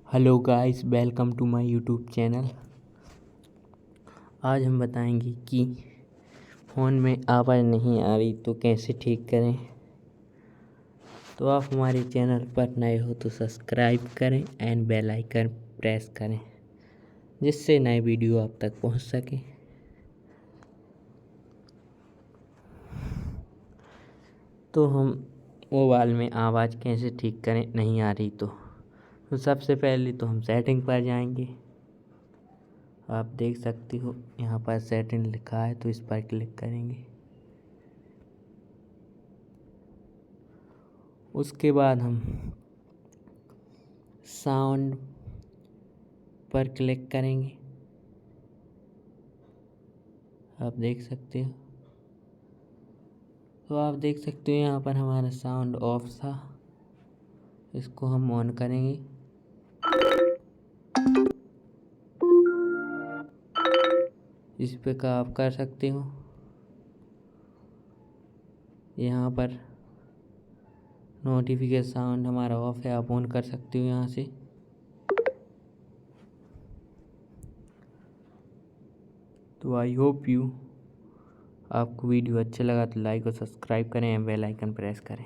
Hello guys, welcome to my YouTube channel. आज हम बताएंगे कि फ़ोन में आवाज़ नहीं आ रही तो कैसे ठीक करें। तो आप हमारे चैनल पर नए हो तो सब्सक्राइब करें एंड बेल आइकन प्रेस करें, जिससे नए वीडियो आप तक पहुंच सके। तो हम मोबाइल में आवाज़ कैसे ठीक करें नहीं आ रही तो सबसे पहले तो हम सेटिंग पर जाएंगे। आप देख सकते हो यहाँ पर सेटिंग लिखा है, तो इस पर क्लिक करेंगे। उसके बाद हम साउंड पर क्लिक करेंगे। आप देख सकते हो, तो आप देख सकते हो यहाँ पर हमारा साउंड ऑफ था। इसको हम ऑन करेंगे। इस पे का आप कर सकते हो। यहाँ पर नोटिफिकेशन साउंड हमारा ऑफ है, आप ऑन कर सकते हो यहाँ से। तो आई होप आपको वीडियो अच्छा लगा तो लाइक और सब्सक्राइब करें एंड बेल आइकन प्रेस करें।